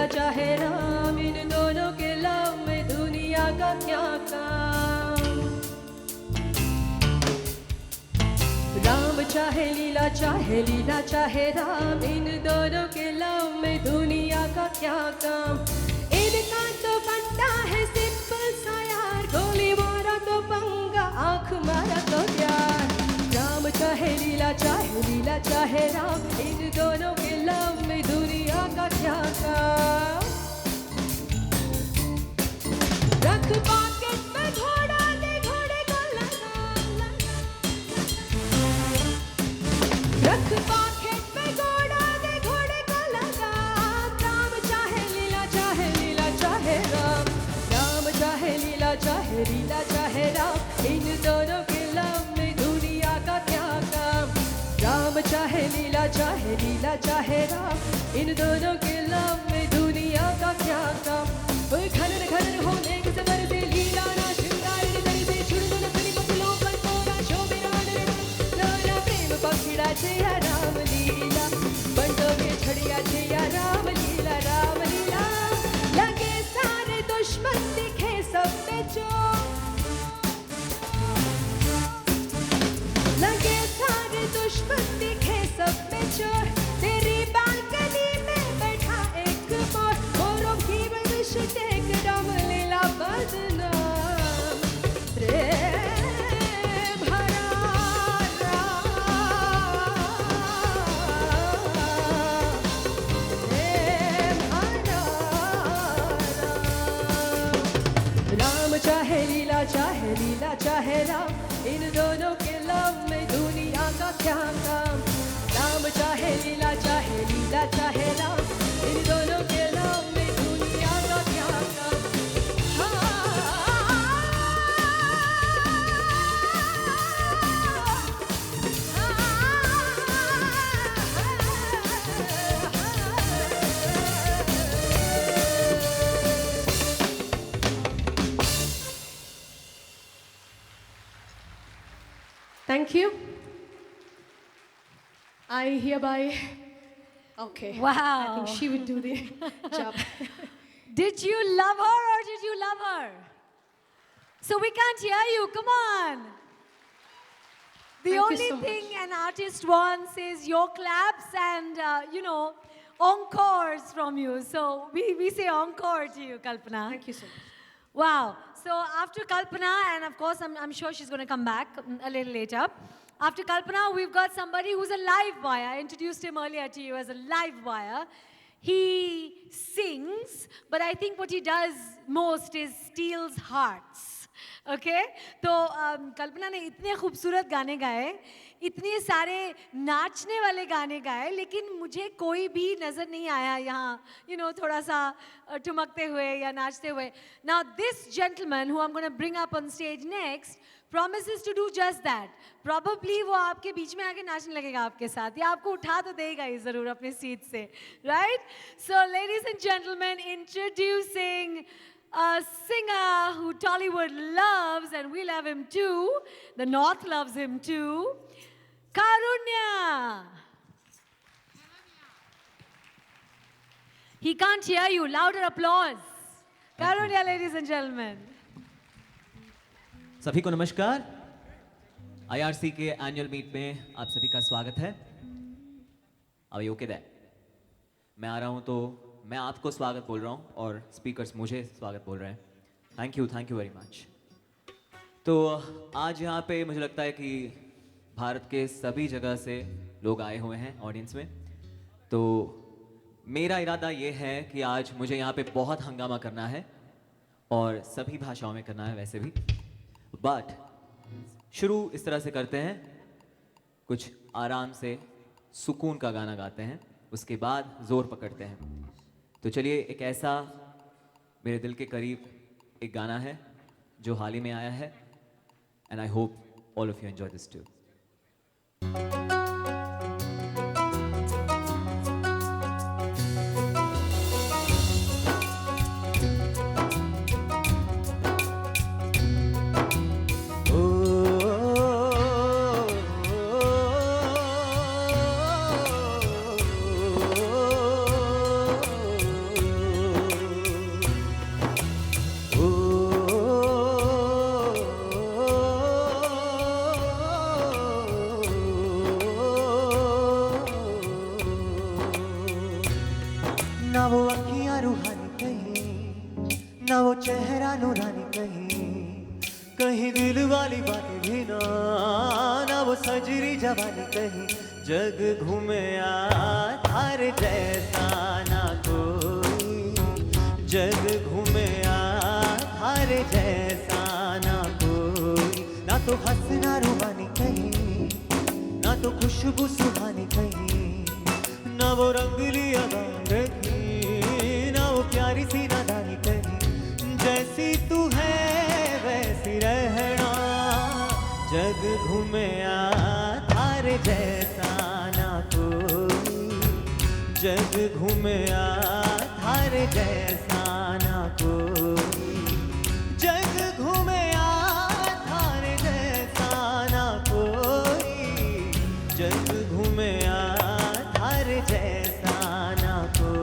लीला चाहे राम, इन दोनों के लव में दुनिया का क्या काम। राम चाहे लीला चाहे राम, इन दोनों के लव में दुनिया का क्या काम। इनका तो बनता है सिंपल सा यार, गोली मारा तो पंगा, आंख मारा तो प्यार। राम चाहे लीला चाहे राम, इन दोनों के लव में दुनिया का क्या काम। रख पॉकेट में घोड़ा, दे घोड़े को लगाम। रख पॉकेट में घोड़ा, दे घोड़े को लगाम। राम चाहे लीला चाहे राम, राम चाहे लीला चाहे राम, इन दोनों के लव में दुनिया का क्या काम। राम चाहे लीला चाहे राम, इन दोनों के लव में दुनिया का क्या काम। ओए खनन खनन होने के सबर से लीला ना श्रृंगार के दर से छुड़ न खनी पतलों पर मोरा शोभिरा नाना प्रेम पखिड़ा छे या राम लीला, बंटो के छड़िया छे या राम लीला, राम लीला। लगे सारे दुश्मन दिखे सब पे चोर, लगे सारे दुश्मन दिखे सब पे चोर। तेरी बालकनी में बैठा एक मोर, मोरों की बंदिश देख राम लीला बदनाम। प्रेम भरा राम चाहे लीला चाहे राम, इन दोनों के लव में दुनिया का क्या काम। राम चाहे लीला चाहे राम, इन दोनों के लव में दुनिया का क्या काम। Thank you. I hereby. Okay. Wow. I think she would do the job. Did you love her or did you love her? So we can't hear you. Come on. The Thank you only so thing much. an artist wants is your claps and, encores from you. So we say encore to you, Kalpana. Thank you so much. Wow. So after Kalpana, and of course, I'm sure she's going to come back a little later. After Kalpana, we've got somebody who's a live wire. I introduced him earlier to you as a live wire. He sings, but I think what he does most is steals hearts. Okay? तो कल्पना ने इतने खूबसूरत गाने गाए, इतने सारे नाचने वाले गाने गाए, लेकिन मुझे कोई भी नज़र नहीं आया यहाँ थोड़ा सा ठुमकते हुए या नाचते हुए. Now this gentleman who I'm going to bring up on stage next promises to do just that. Probably वो आपके बीच में आके नाचने लगेगा आपके साथ, या आपको उठा तो देगा ही ज़रूर अपने सीट से, right? So ladies and gentlemen, introducing a singer who Tollywood loves, and we love him too. The North loves him too. Karunya. He can't hear you. Louder applause. Karunya, ladies and gentlemen. सभी को नमस्कार. IRC के annual meet में आप सभी का स्वागत है. अभी ओके दैट. मैं आ रहा हूँ तो मैं आपको स्वागत बोल रहा हूँ और स्पीकर्स मुझे स्वागत बोल रहे हैं. Thank you very much. तो आज यहाँ पे मुझे लगता है कि भारत के सभी जगह से लोग आए हुए हैं ऑडियंस में. तो मेरा इरादा ये है कि आज मुझे यहाँ पे बहुत हंगामा करना है और सभी भाषाओं में करना है वैसे भी. बट शुरू इस तरह से करते हैं, कुछ आराम से सुकून का गाना गाते हैं, उसके बाद जोर पकड़ते हैं. तो चलिए, एक ऐसा मेरे दिल के करीब एक गाना है जो हाल ही में आया है, and I hope all of you enjoy this too. ना वो चेहरा नूरानी कहीं कहीं दिल वाली बातें भी ना वो सजरी जवानी कहीं जग घूमे थार जैसा ना कोई जग घूमे थार जैसा ना कोई ना तो हंसना रुबानी कहीं ना तो खुशबू सुहानी कहीं ना वो रंगली अदा रखी ना वो प्यारी सी नादानी कहीं जैसी तू है वैसी रहना जग घूमे थार जैसा ना कोई जग घूमे थार जैसा ना कोई जग घूमे थार जैसा ना कोई जग घूमे थार जैसा ना कोई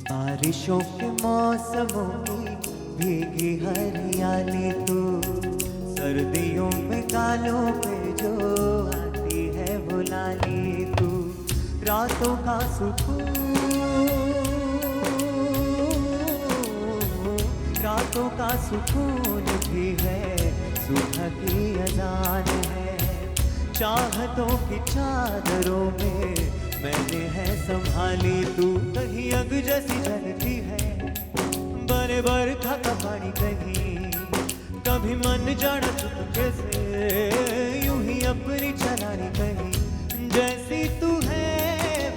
बारिशों के मौसमों की भीगी हरियाली तू सर्दियों में गालों पे जो आती है वो लाली तू रातों का सुकून भी है सुबह की अजान है चाहतों की चादरों में मैंने है संभाली तू कहीं अग जैसी जलती है बरे बरखा का पानी कहीं कभी मन जाना चुपके से यूं ही अपनी चलानी कहीं जैसी तू है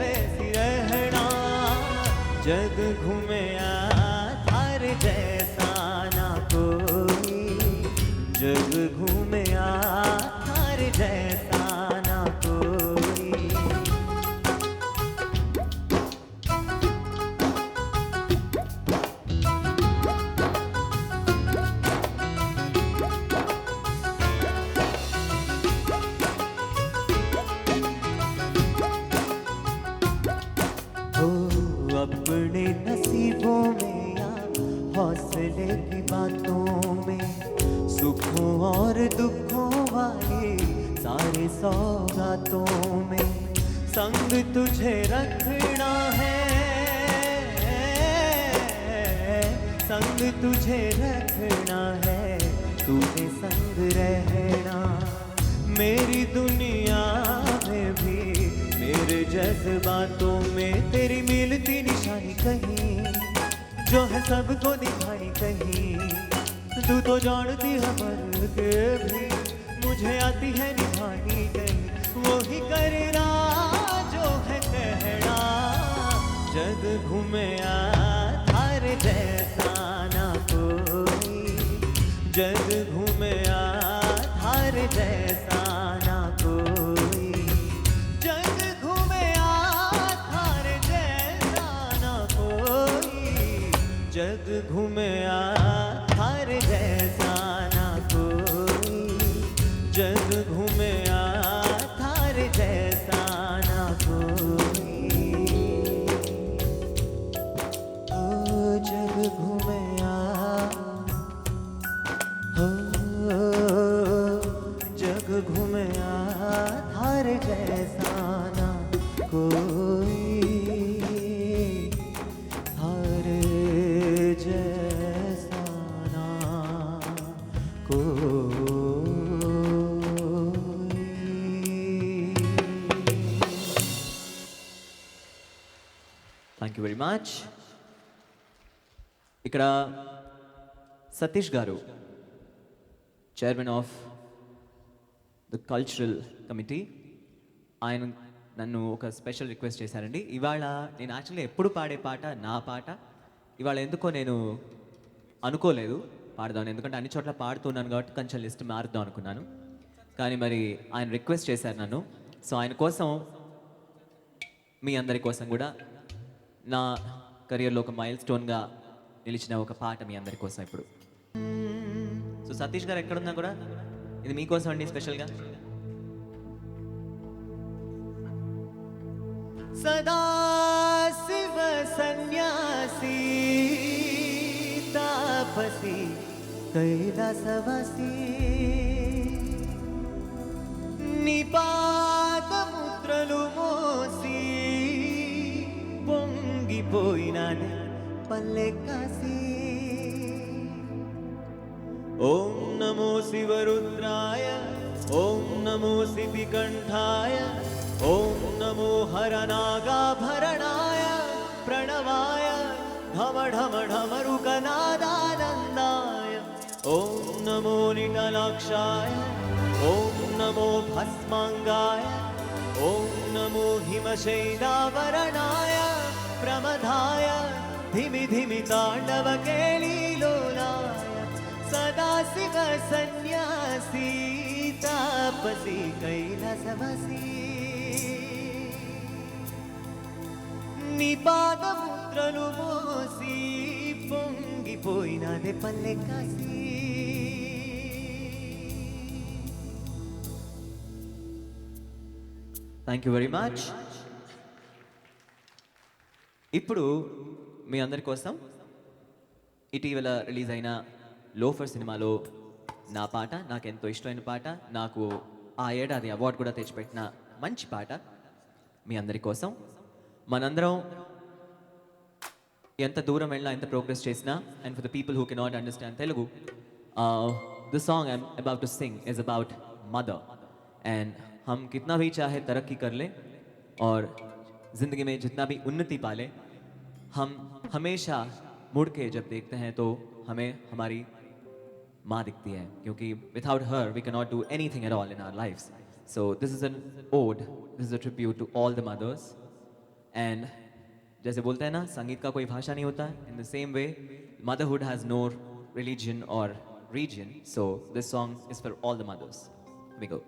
वैसी रहना जग घूमे थार जैसा ना कोई जग घूमे थार जैसा ना कोई अपने नसीबों में या हौसले की बातों में सुखों और दुखों वाली सारे सौगातों में संग तुझे रखना है संग तुझे रखना है तूने संग रहना मेरी दुनिया में भी मेरे जज्बातों में तेरी मिलती निशानी कहीं जो है सबको दिखानी कहीं तू तो जानती है मर के भी मुझे आती है निभानी कहीं वो ही करना जो है कहना जग घूमे थार जैसा ना कोई जग घूमे थार जैसा ना कोई जग घूमे थार जैसा ना कोई जग घूमे थार जैसा ना कोई जग घूमे थार जैसा ना कोई ओ जग घूमे जग घूमे थार जैसा ना कोई थार जैसा ना థ్యాంక్ యూ వెరీ మచ్. ఇక్కడ సతీష్ గారు chairman of the cultural committee ఆయన నన్ను ఒక స్పెషల్ రిక్వెస్ట్ చేశారండి. ఇవాళ నేను యాక్చువల్లీ ఎప్పుడు పాడే పాట నా పాట ఇవాళ ఎందుకో నేను అనుకోలేదు పాడదాం, ఎందుకంటే అన్ని చోట్ల పాడుతున్నాను కాబట్టి కొంచెం లిస్ట్ మారుద్దాం అనుకున్నాను. కానీ మరి ఆయన రిక్వెస్ట్ చేశారు నన్ను. సో ఆయన కోసం మీ అందరి కోసం కూడా నా కెరియర్లో ఒక మైల్ స్టోన్గా నిలిచిన ఒక పాట మీ అందరి కోసం ఇప్పుడు. సో సతీష్ గారు ఎక్కడున్నా కూడా ఇది మీకోసం అండి స్పెషల్గా. सदा शिव सन्यासी तापसी कैलासवासी నిపాతముద్రలు మోసి పొంగిపోయినానే పల్లె కాసి. ఓం నమో శివరుద్రాయ ఓం నమో శిపికంఠాయ ఓం నమో హరనాగాభరణాయ ప్రణవాయ ఢమ ఢమ ఢమరుకనాదానందాయ. ఓం నమో నిటలాక్షాయ ఓం నమో భస్మాంగాయ ఓం నమో హిమశైలావరణాయ ప్రమదాయ ధిమి ధిమి తాండవ కేళీలోలాయ. సదాశివ సన్యాసి తాపసి కైలాసవాసి నిపాదముద్రలు మోసి పొంగిపోయినదే పల్లె కాసి. Thank you very much. ఇప్పుడు మీ అందరి కోసం ఇటీవల రిలీజ్ అయిన లోఫర్ సినిమాలో నా పాట, నాకు ఎంతో ఇష్టమైన పాట, నాకు ఆ ఏడాది అవార్డు కూడా తెచ్చిపెట్టిన మంచి పాట మీ అందరి కోసం. మనందరం ఎంత దూరం వెళ్ళినా, ఎంత ప్రోగ్రెస్ చేసినా, and for the people who cannot understand Telugu, the song I am about to sing is about mother. And हम कितना भी चाहे तरक्की कर लें और ज़िंदगी में जितना भी उन्नति पाले, हम हमेशा मुड़ के जब देखते हैं तो हमें हमारी माँ दिखती है, क्योंकि without her we can not do anything at all in our lives. So this is an ode, this is a tribute to all the mothers. And जैसे बोलते हैं ना, संगीत का कोई भाषा नहीं होता, in the same way motherhood has no religion और region. So this song is for all the mothers. Here we go.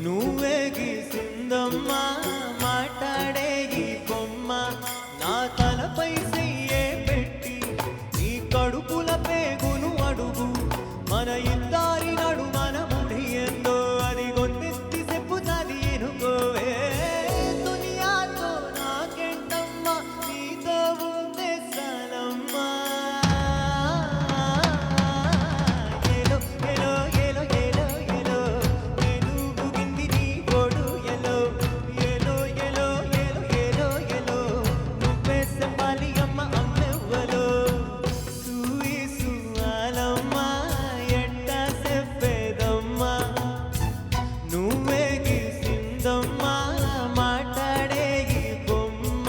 నువ్వే గీసిందమ్మా మాట్లాడే ఈ బొమ్మ, నా తలపై చెయ్యే పెట్టి నీ కడుపుల పేగును అడుగు. మన ఇద్దరి నడు మన ముడి ఎందో అది గొంతెత్తి చెప్పుతాది ఎనుకోవే. దునియాతో నాకెంటమ్మా, నీతో ఉందే సలమ్మా. ఏలో ఏలో ఏలో ఏలో ఏలో ఏనుగు గింది నీ గోడు ఎలో. ఏలో ఏలో ఏలో ఏలో ఏలో నువ్వే చెప్పాలి అమ్మ అమ్మెవ్వలో. సూయి సువాలమ్మా ఎట్ట చెప్పేదమ్మా, నువ్వే గీసిందమ్మా మాట్లాడే ఈ బొమ్మ.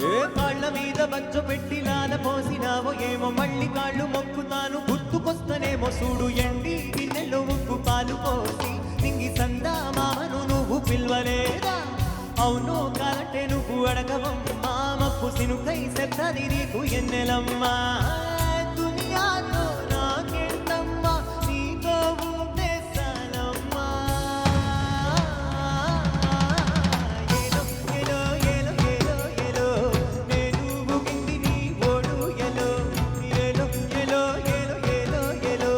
ఏ కాళ్ళ మీద బజ్జు పెట్టి లాల పోసినావో ఏమో, మళ్ళీ కాళ్ళు మొక్కుతాను గుర్తుకొస్తనేమో చూడు. ఎండి గిన్నెలో ఉప్పు పాలు పోసి నింగి సందా మామను నువ్వు పిలవలేదా? అవును కాలంటే నువ్వు అడగవమ్మా మప్పు సినుకై సెప్తది నీకు ఎన్నెలమ్మా దునియాలో నాకేంటమ్మా నీతో ఉంటే చాలమ్మా ఏలో ఏలో ఏలో ఏలో ఏలో నేను ఊగింది నీ ఓడు ఏలో ఏలో ఏలో ఏలో ఏలో ఏలో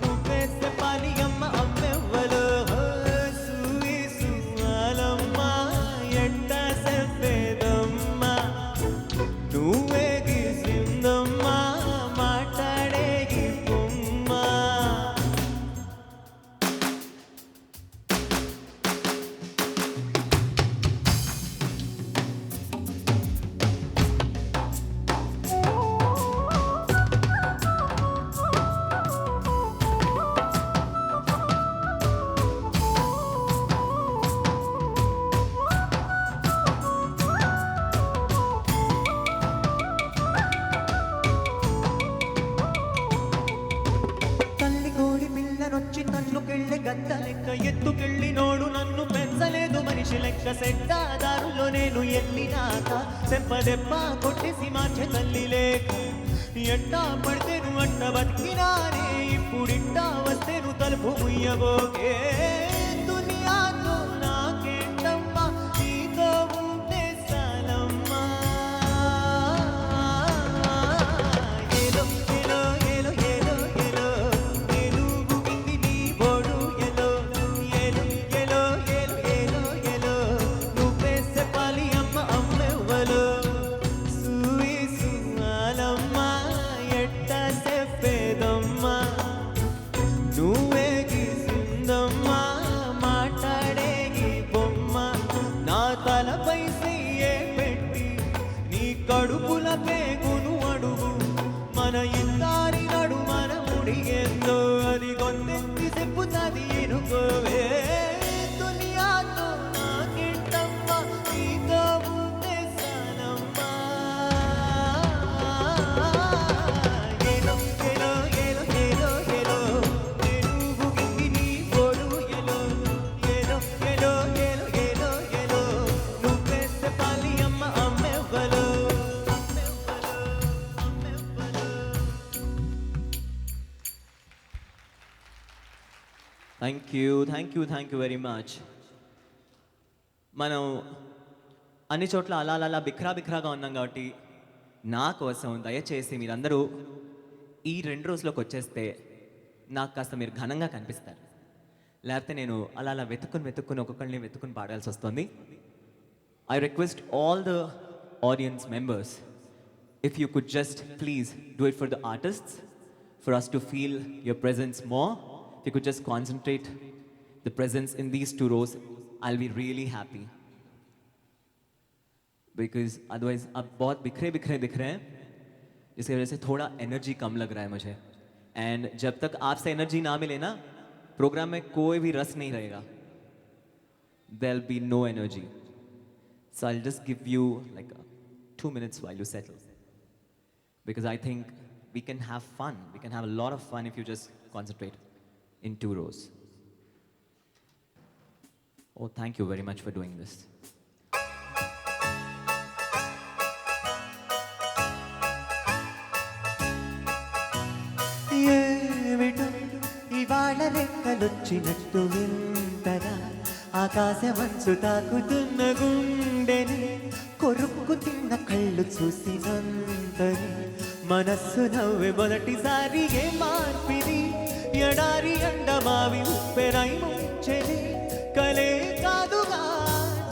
నువ్వే చెప్పాలి అమ్మ అమ్మెవ్వలో సూయి సువాలమ్మా ఎట్ట చెప్పేదమ్మా నువ్వే గీసిందమ్మా మాట్లాడేగి బొమ్మా తల్లి కోడి పిల్లనొచ్చి తన్నుకెళ్ళి గద్ద లెక్క ఎత్తుకెళ్ళినోడు నన్ను పెంచలేదు మనిషి లెక్క సెట్టాదారులో నేను ఎల్లినాక దెబ్బ కొట్టేసి మార్చే తల్లి లేక ఎట్టా పడితే నువ్వు అట్ట బతికినానే ఇప్పుడిట్టా వస్తే నువ్వు తలుపు ముయ్యబోకే దునియాతో నాకేంటమ్మా నీతో ఉంటే చాలమ్మా ఏలో ఏలో ఏలో ఏలో ఏలో నేను ఊగింది నీ ఓడు ఏలో ఏలో ఏలో ఏలో ఏలో ఏలో నువ్వే చెప్పాలి అమ్మ అమ్మెవ్వలో సూయి సువాలమ్మా ఎట్ట చెప్పేదమ్మా నువ్వే గీసిందమ్మా మాట్లాడేగి బొమ్మ నా తలపై చెయ్యే పెట్టి నీ కడుపుల పేగును అడుగు మన ఇద్దరి నడు మన ముడిగేందో అది గొంతెత్తి చెప్పుతుంది ఎనుకోవే దునియాతో నాకేంటమ్మా నీతో ఉంటే చాలమ్మా ఏలో ఏలో ఏలో ఏలో ఏలో నేను ఊగింది నీ ఓడు ఏలో ఏలో ఏలో ఏలో ఏలో ఏలో నువ్వే చెప్పాలి అమ్మ అమ్మెవ్వలో థ్యాంక్ యూ వెరీ మచ్. మనం అన్ని చోట్ల అలా బిఖరాగా ఉన్నాం కాబట్టి నా కోసం దయచేసి మీరందరూ ఈ 2 రోజులకు వచ్చేస్తే నాకు కాస్త మీరు ఘనంగా కనిపిస్తారు. లేకపోతే నేను అలా వెతుక్కుని ఒక్కొక్కరిని వెతుక్కుని పాడాల్సి వస్తుంది. I request all the audience members, if you could just please do it for the artists, for us to feel your presence more. If you could just concentrate the presence in these 2 rows, I'll be really happy. Because otherwise अब बहुत बिखरे हैं, जिसकी वजह से थोड़ा energy कम लग रहा है मुझे. एंड जब तक आपसे एनर्जी ना मिले ना, प्रोग्राम में कोई भी रस नहीं रहेगा. There'll be no energy. So I'll just give you like 2 minutes while you settle. Because I think we can have fun. We can have a lot of fun if you just concentrate in 2 rows. Oh, thank you very much for doing this. ఏమిటో ఇవాళ రెక్కలొచ్చినట్టు వింతగా ఆకాశమంచు తాకుతున్న గుండెని కొరుక్కు తిన్న కళ్ళు చూసినంతని మనస్సు నవ్వే మొదటిసారి ఏ మార్పిది ఎడారి ఎండమావి ఉప్పెరై ముంచెని కలే కాదుగా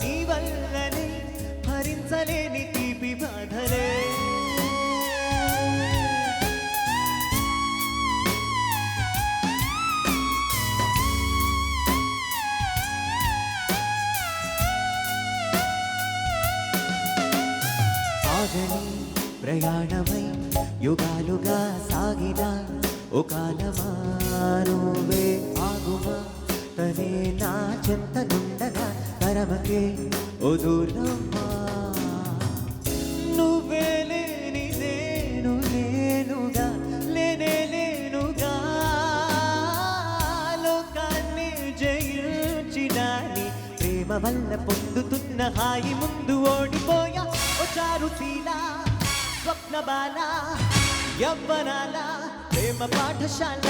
నీ వల్లనే భరించలేని తీపి బాధలే ఆగని ప్రయాణమై యుగాలుగా సాగిన ఓ కాలమా నువ్వే ఆగుమా తనే నా చెంతనుండగా తరమకే ఓ దూరమా నువ్వే లేని నేను లేనుగా లేనే లేనుగా లోకాన్ని జయించిన నీ ప్రేమ ప్రేమ వల్ల పొందుతున్న హాయి ముందు ఓడిపోయా ఓ చారుశీల స్వప్న బాల యవ్వనాల ప్రేమ పాఠశాల